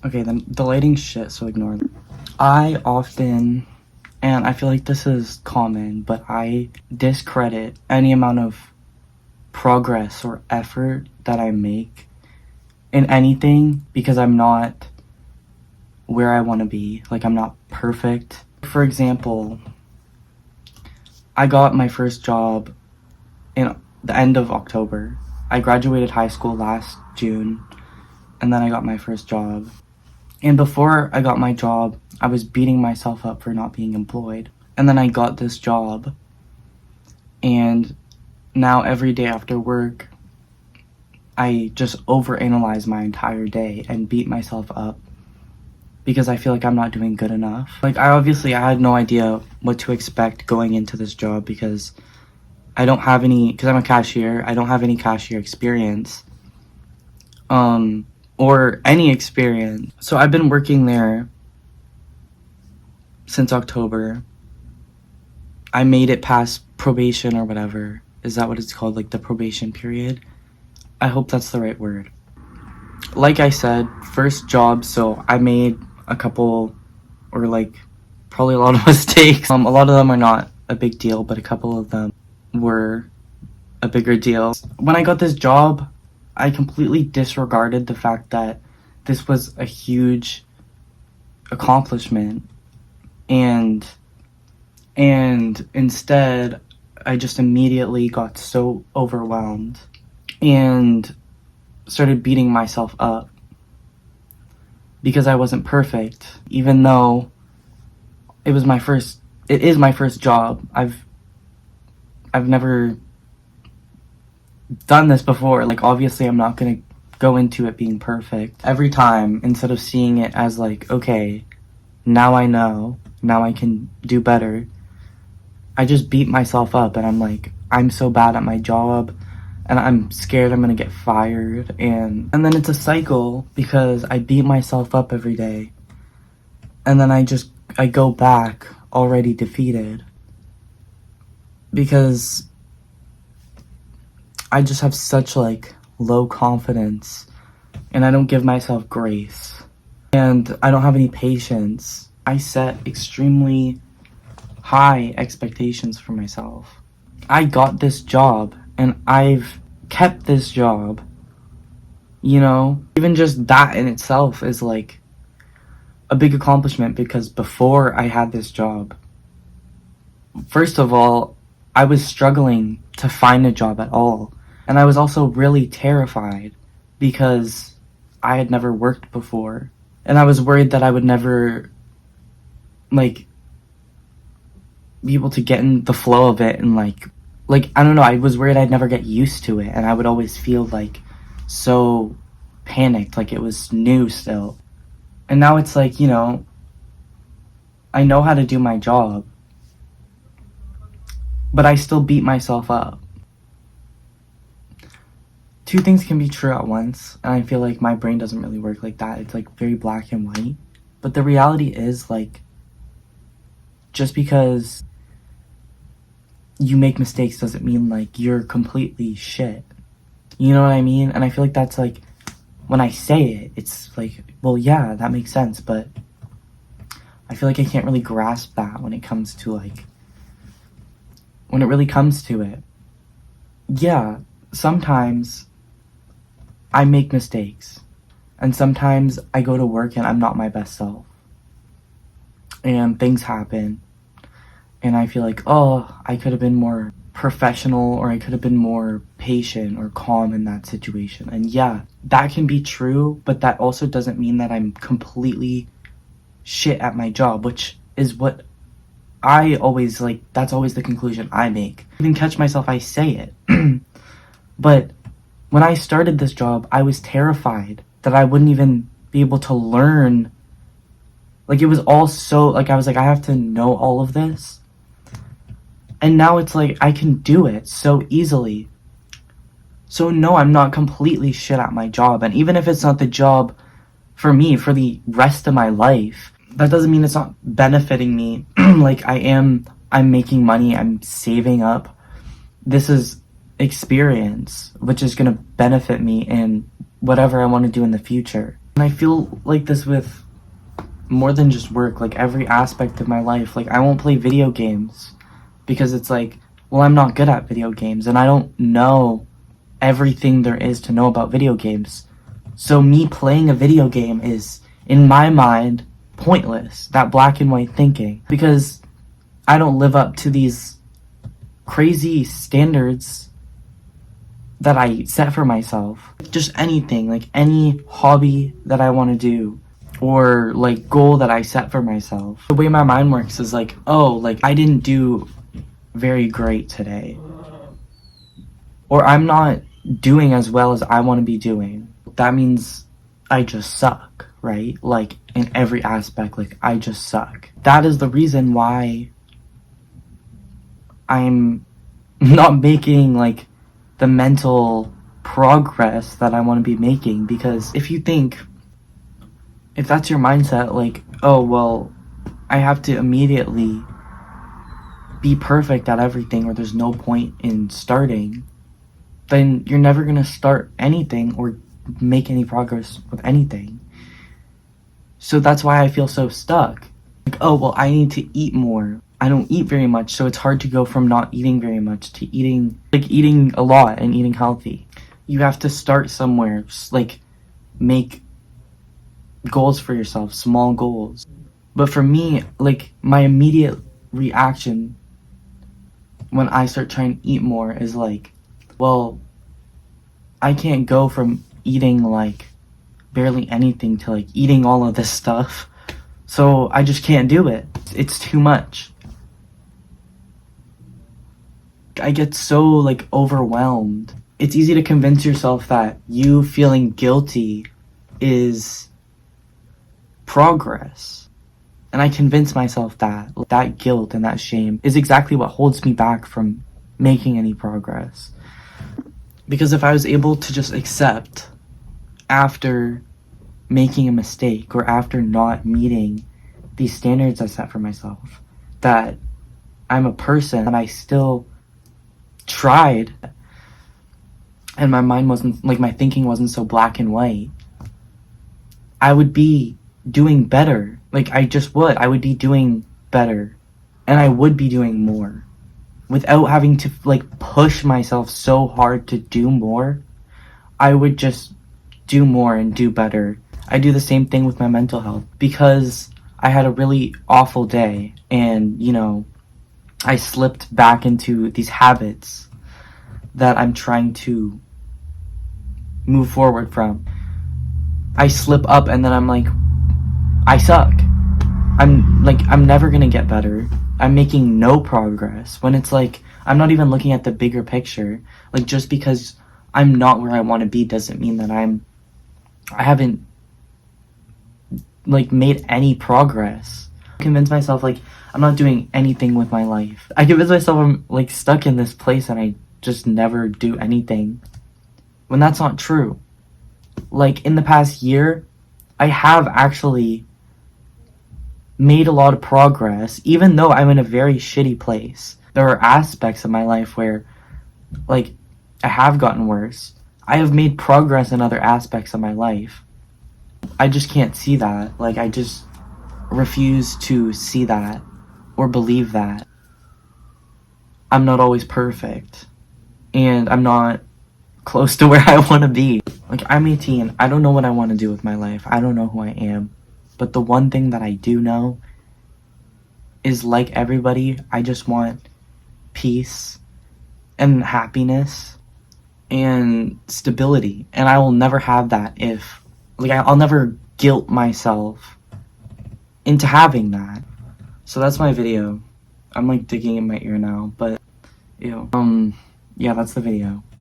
Okay, then the lighting's shit, so ignore it. I often, and I feel like this is common, but I discredit any amount of progress or effort that I make in anything because I'm not where I want to be. Like, I'm not perfect. For example, I got my first job in the end of October. I graduated high school last June, and then I got my first job. And before I got my job, I was beating myself up for not being employed. And then I got this job, and now every day after work, I just overanalyze my entire day and beat myself up because I feel like I'm not doing good enough. Like, I had no idea what to expect going into this job because I'm a cashier, I don't have any cashier experience. Or any experience. So I've been working there since October. I made it past probation or whatever. Is that what it's called? Like the probation period? I hope that's the right word. Like I said, first job, so I made a couple, or like probably a lot of mistakes. A lot of them are not a big deal, but a couple of them were a bigger deal. When I got this job, I completely disregarded the fact that this was a huge accomplishment, and instead I just immediately got so overwhelmed and started beating myself up because I wasn't perfect, even though it is my first job. I've never done this before. Like, obviously I'm not gonna go into it being perfect. Every time, instead of seeing it as like, okay, now I know, now I can do better, I just beat myself up and I'm like, I'm so bad at my job and I'm scared I'm gonna get fired, and then it's a cycle because I beat myself up every day and then I go back already defeated because I just have such like low confidence and I don't give myself grace and I don't have any patience. I set extremely high expectations for myself. I got this job and I've kept this job. You know, even just that in itself is like a big accomplishment because before I had this job, first of all, I was struggling to find a job at all. And I was also really terrified because I had never worked before. And I was worried that I would never, like, be able to get in the flow of it and, like, I don't know, I was worried I'd never get used to it. And I would always feel, like, so panicked, like it was new still. And now it's like, you know, I know how to do my job, but I still beat myself up. Two things can be true at once, and I feel like my brain doesn't really work like that. It's like very black and white. But the reality is, like, just because you make mistakes doesn't mean like you're completely shit. You know what I mean? And I feel like that's like, when I say it, it's like, well, yeah, that makes sense, but I feel like I can't really grasp that when it comes to like, when it really comes to it. Yeah, sometimes I make mistakes, and sometimes I go to work and I'm not my best self, and things happen, and I feel like, oh, I could have been more professional, or I could have been more patient or calm in that situation. And yeah, that can be true, but that also doesn't mean that I'm completely shit at my job, which is what I always, like, that's always the conclusion I make. I even catch myself, I say it. But when I started this job, I was terrified that I wouldn't even be able to learn. Like, it was all so, like, I was like, I have to know all of this. And now it's like, I can do it so easily. So no, I'm not completely shit at my job. And even if it's not the job for me for the rest of my life, that doesn't mean it's not benefiting me. Like, I'm making money, I'm saving up. This is experience, which is going to benefit me in whatever I want to do in the future. And I feel like this with more than just work, like every aspect of my life. Like I won't play video games because it's like, well, I'm not good at video games and I don't know everything there is to know about video games. So me playing a video game is, in my mind, pointless. That black and white thinking. Because I don't live up to these crazy standards that I set for myself. Just anything, like any hobby that I want to do, or like goal that I set for myself. The way my mind works is like, oh, like I didn't do very great today, or I'm not doing as well as I want to be doing. That means I just suck, right? Like in every aspect, like I just suck. That is the reason why I'm not making like the mental progress that I want to be making. Because if that's your mindset, like, oh, well, I have to immediately be perfect at everything or there's no point in starting, then you're never going to start anything or make any progress with anything. So that's why I feel so stuck. Like, oh, well, I need to eat more. I don't eat very much, so it's hard to go from not eating very much to eating a lot and eating healthy. You have to start somewhere, just like make goals for yourself, small goals. But for me, like my immediate reaction when I start trying to eat more is like, well, I can't go from eating like barely anything to like eating all of this stuff. So I just can't do it. It's too much. I get so like overwhelmed. It's easy to convince yourself that you feeling guilty is progress. And I convince myself that that guilt and that shame is exactly what holds me back from making any progress. Because if I was able to just accept after making a mistake or after not meeting these standards I set for myself, that I'm a person and I still tried and my mind wasn't, like my thinking wasn't so black and white, I would be doing better. Like I would be doing better and I would be doing more without having to like push myself so hard to do more. I would just do more and do better. I do the same thing with my mental health because I had a really awful day and, you know, I slipped back into these habits that I'm trying to move forward from. I slip up and then I'm like, I suck. I'm never gonna get better. I'm making no progress. When it's like, I'm not even looking at the bigger picture. Like, just because I'm not where I want to be doesn't mean that I haven't like made any progress. I convince myself like I'm not doing anything with my life. I convince myself I'm like stuck in this place and I just never do anything, when that's not true. Like in the past year, I have actually made a lot of progress, even though I'm in a very shitty place. There are aspects of my life where like I have gotten worse. I have made progress in other aspects of my life. I just can't see that. Like I just refuse to see that or believe that. I'm not always perfect and I'm not close to where I want to be. Like I'm 18. I don't know what I want to do with my life. I don't know who I am. But the one thing that I do know is, like everybody, I just want peace and happiness and stability. And I will never have that if, like, I'll never guilt myself into having that. So that's my video. I'm like digging in my ear now, but, ew. Yeah, that's the video.